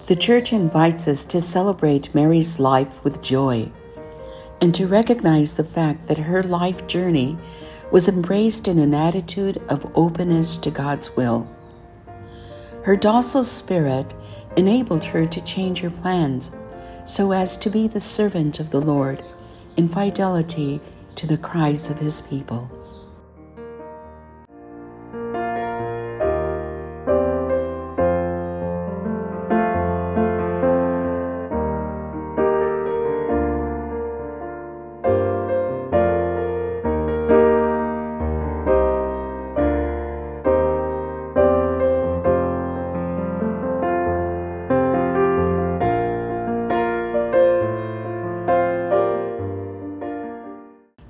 The Church invites us to celebrate Mary's life with joy and to recognize the fact that her life journey was embraced in an attitude of openness to God's will. Her docile spirit enabled her to change her plans so as to be the servant of the Lord in fidelity to the cries of His people.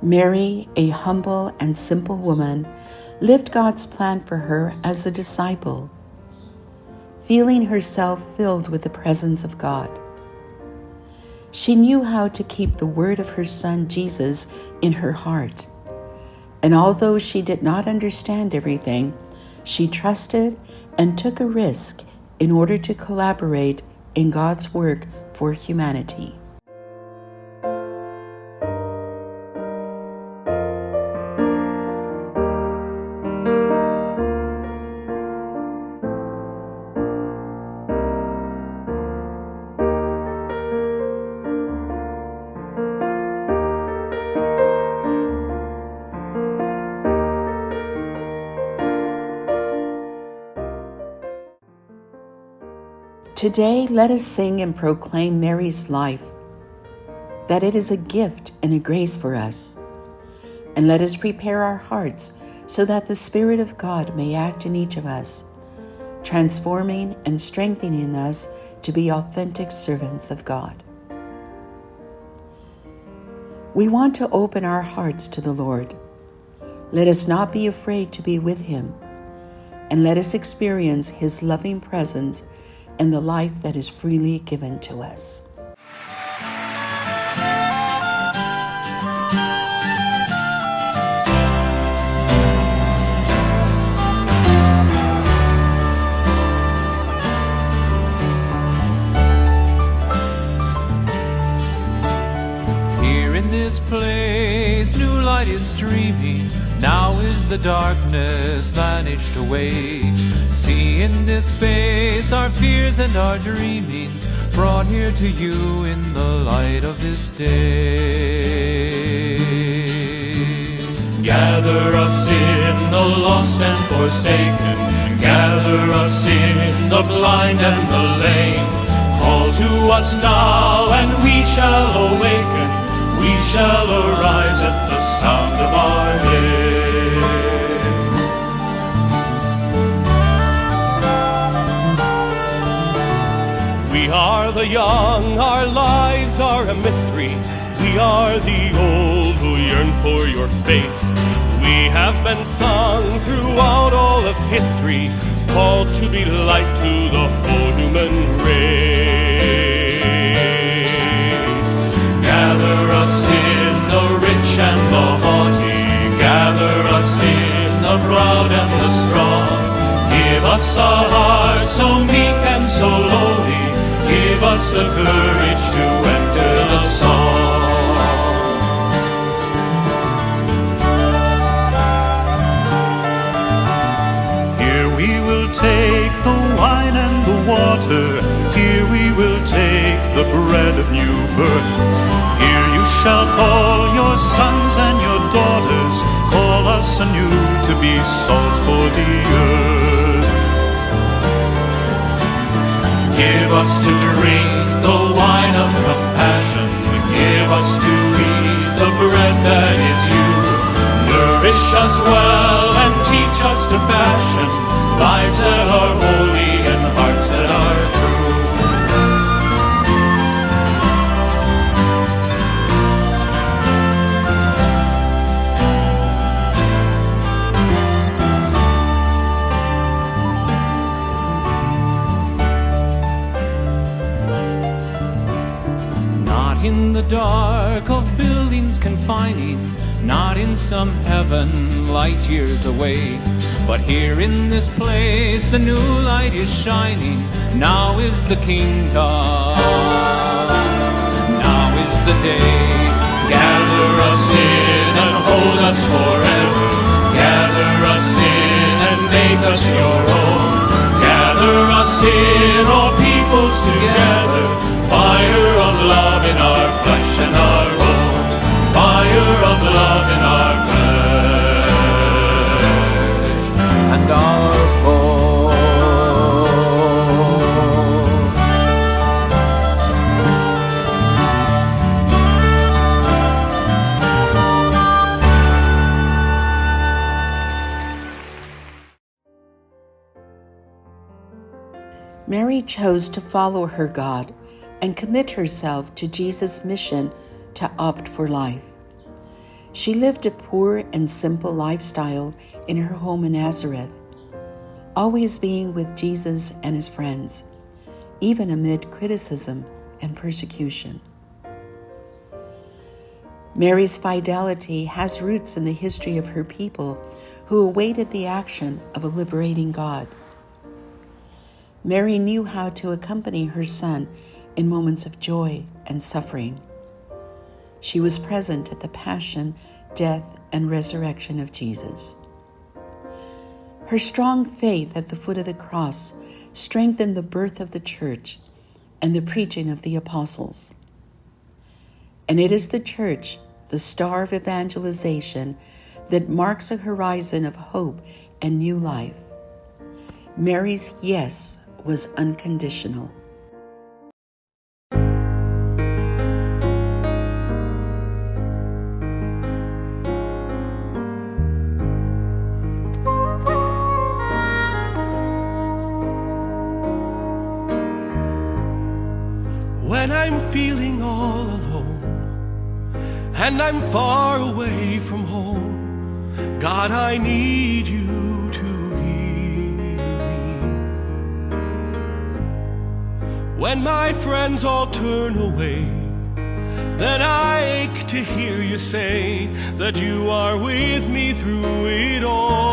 Mary, a humble and simple woman, lived God's plan for her as a disciple, feeling herself filled with the presence of God. She knew how to keep the word of her Son Jesus in her heart, and although she did not understand everything, she trusted and took a risk in order to collaborate in God's work for humanity. Today, let us sing and proclaim Mary's life, that it is a gift and a grace for us. And let us prepare our hearts so that the Spirit of God may act in each of us, transforming and strengthening us to be authentic servants of God. We want to open our hearts to the Lord. Let us not be afraid to be with Him, and let us experience His loving presence and the life that is freely given to us. Here in this place, new light is streaming. Now is the darkness vanished away. See in this space our fears and our dreamings, brought here to you in the light of this day. Gather us in the lost and forsaken, gather us in the blind and the lame. Call to us now and we shall awaken, we shall arise at the sound of our name. We are the young, our lives are a mystery. We are the old who yearn for your face. We have been sung throughout all of history, called to be light to the whole human race. Gather us in the rich and the haughty, gather us in the proud and the strong. Give us a heart so meek and so lowly, give us the courage to enter the song. Here we will take the wine and the water, here we will take the bread of new birth. Here you shall call your sons and your daughters, call us anew to be salt for the earth. Give us to drink the wine of compassion, give us to eat the bread that is you. Nourish us well and teach us to fashion lives that are holy and hearts that are true. In the dark of buildings confining, not in some heaven light years away, but here in this place the new light is shining. Now is the kingdom, now is the day. Gather us in and hold us forever. Gather us in and make us your own. Gather us in, all peoples together. Fire of love in our flesh and our bones. Fire of love in our flesh and our bones. Mary chose to follow her God and commit herself to Jesus' mission to opt for life. She lived a poor and simple lifestyle in her home in Nazareth, always being with Jesus and his friends, even amid criticism and persecution. Mary's fidelity has roots in the history of her people who awaited the action of a liberating God. Mary knew how to accompany her son in moments of joy and suffering. She was present at the passion, death, and resurrection of Jesus. Her strong faith at the foot of the cross strengthened the birth of the church and the preaching of the apostles. And it is the church, the star of evangelization, that marks a horizon of hope and new life. Mary's yes was unconditional. When I'm feeling all alone and I'm far away from home, God, I need you to heal me. When my friends all turn away, then I ache to hear you say that you are with me through it all.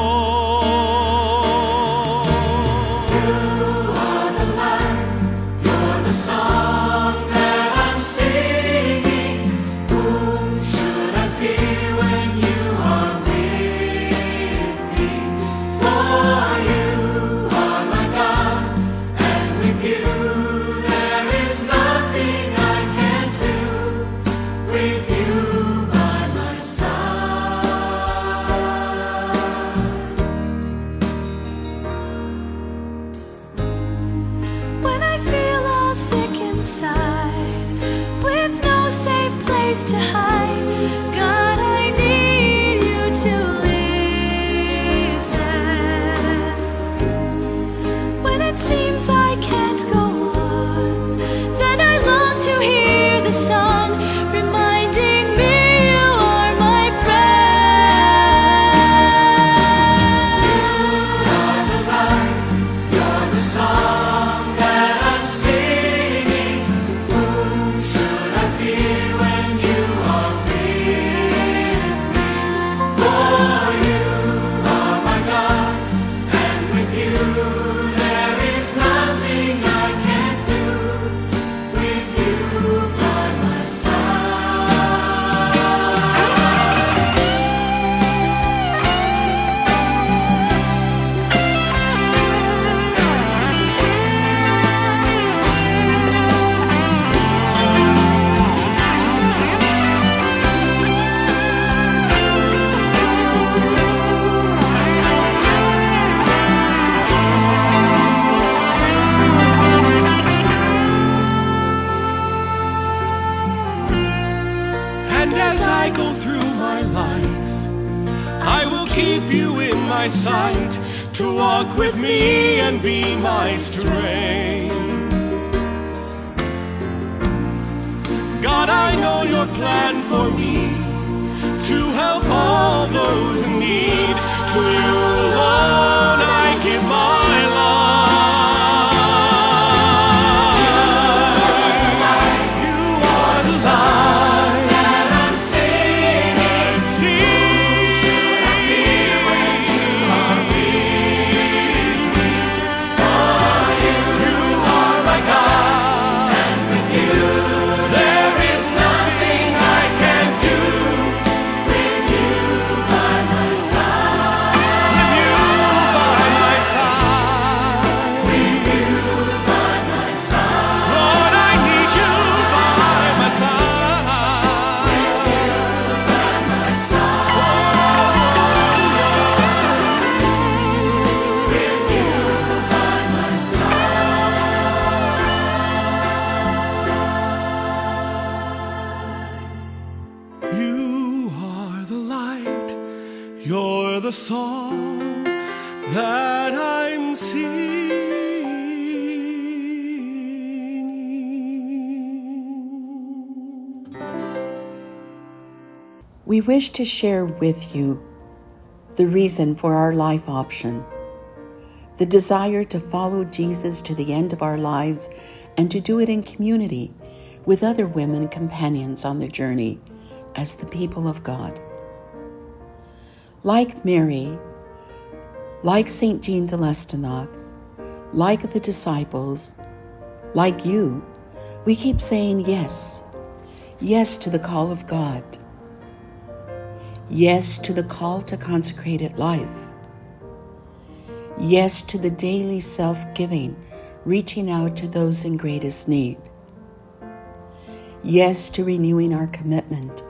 Sight to walk with me and be my strength. God, I know your plan for me to help all those in need. To you alone I give my life. You are the light that I'm singing. song that I'm singing. We wish to share with you the reason for our life option, the desire to follow Jesus to the end of our lives and to do it in community with other women companions on their journey as the people of God. Like Mary, like St. Jean de Lestinac, like the disciples, like you, we keep saying yes. Yes to the call of God. Yes to the call to consecrated life. Yes to the daily self-giving, reaching out to those in greatest need. Yes to renewing our commitment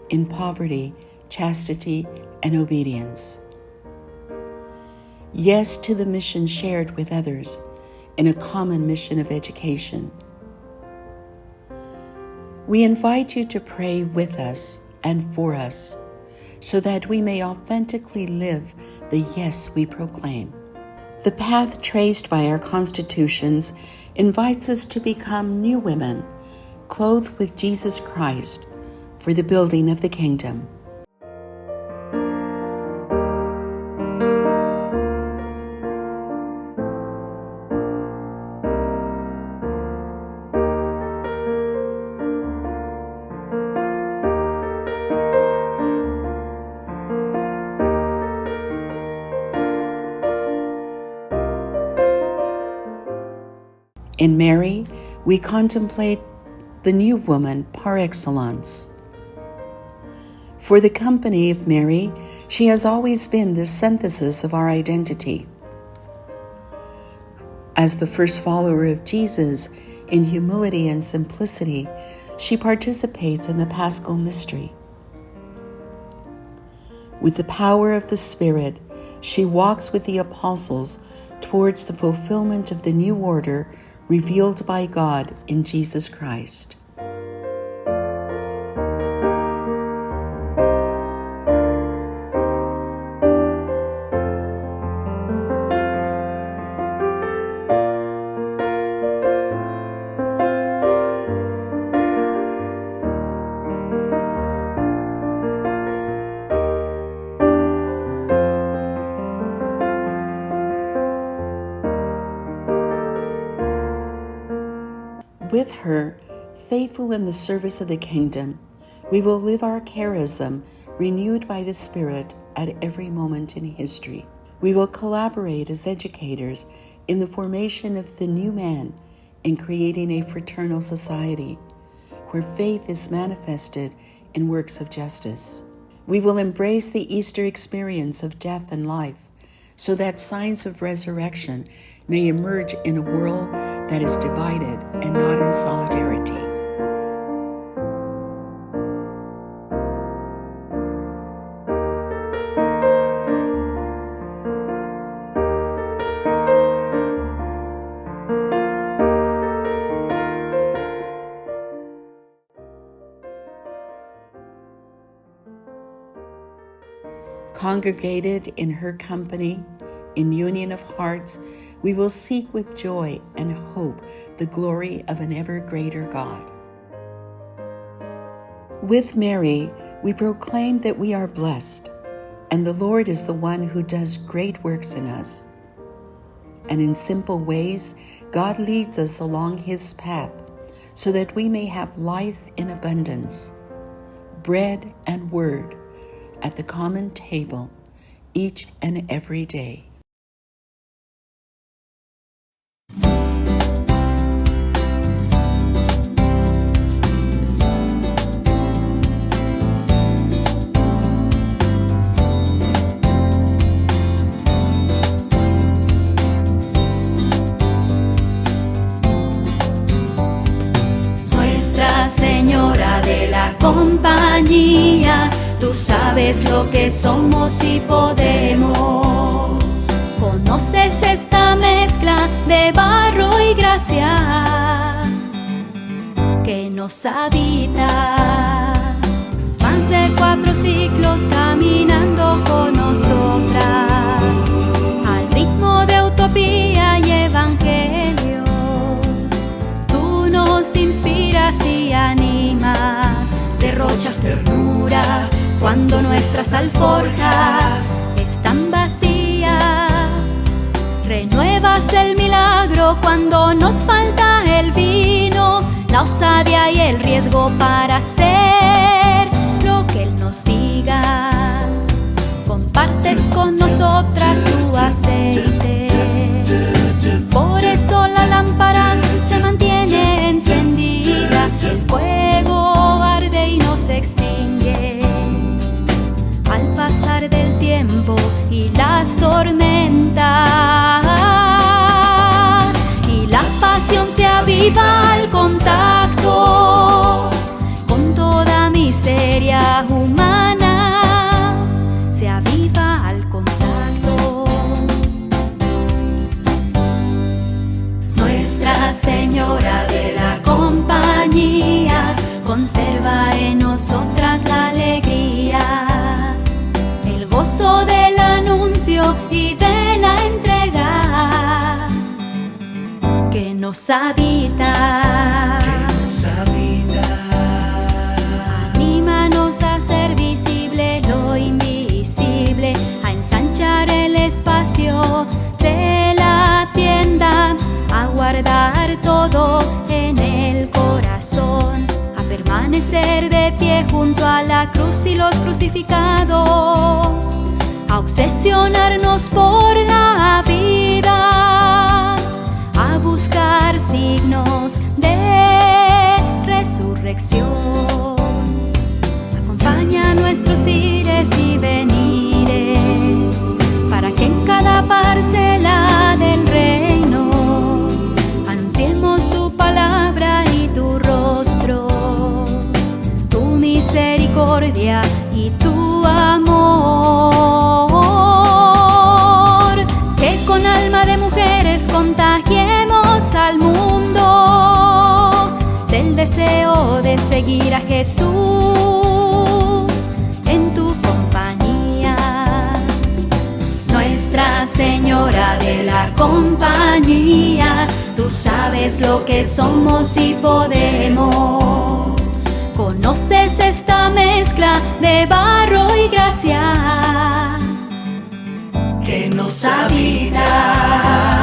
in poverty, chastity, and obedience. Yes to the mission shared with others in a common mission of education. We invite you to pray with us and for us so that we may authentically live the yes we proclaim. The path traced by our constitutions invites us to become new women, clothed with Jesus Christ, for the building of the kingdom. In Mary, we contemplate the new woman par excellence. For the company of Mary, she has always been the synthesis of our identity. As the first follower of Jesus, in humility and simplicity, she participates in the Paschal mystery. With the power of the Spirit, she walks with the apostles towards the fulfillment of the new order revealed by God in Jesus Christ. With her, faithful in the service of the kingdom, we will live our charism renewed by the Spirit at every moment in history. We will collaborate as educators in the formation of the new man in creating a fraternal society where faith is manifested in works of justice. We will embrace the Easter experience of death and life so that signs of resurrection may emerge in a world that is divided and not in solidarity. Congregated in her company, in union of hearts, we will seek with joy and hope the glory of an ever greater God. With Mary, we proclaim that we are blessed, and the Lord is the one who does great works in us. And in simple ways, God leads us along His path so that we may have life in abundance, bread and word at the common table each and every day. Nuestra Señora de la Compañía, tú sabes lo que somos y podemos. Conoces esta mezcla de barro y gracia que nos habita. Más de 4 siglos caminando con nosotras. ternura cuando nuestras alforjas están vacías. Renuevas el milagro cuando nos falta el vino, la osadía y el riesgo para hacer lo que Él nos diga. Compartes con nosotras tu aceite, por eso la lámpara se mantiene encendida. El fuego arde y no se extingue al pasar del tiempo y las tormentas. Y la pasión se aviva al contacto con toda miseria humana. Se aviva al contacto. Nuestra Señora de la Compañía conserva en nosotras la alegría, el gozo del anuncio y de la entrega que nos habita. Anímanos a ser visible lo invisible, a ensanchar el espacio de la tienda, a guardar todo en el corazón, a permanecer de pie junto a la cruz y los crucificados, a obsesionarnos por la vida, a buscar signos de resurrección. Acompaña nuestros ires y venires, para que en cada parcela del reino anunciemos tu palabra y tu rostro, tu misericordia y tu amor. Que con alma de mujeres contagiemos al mundo del deseo de seguir a Jesús en tu compañía. Nuestra Señora de la Compañía, tú sabes lo que somos y podemos. Conoces esta mezcla de barro y gracia que nos habita.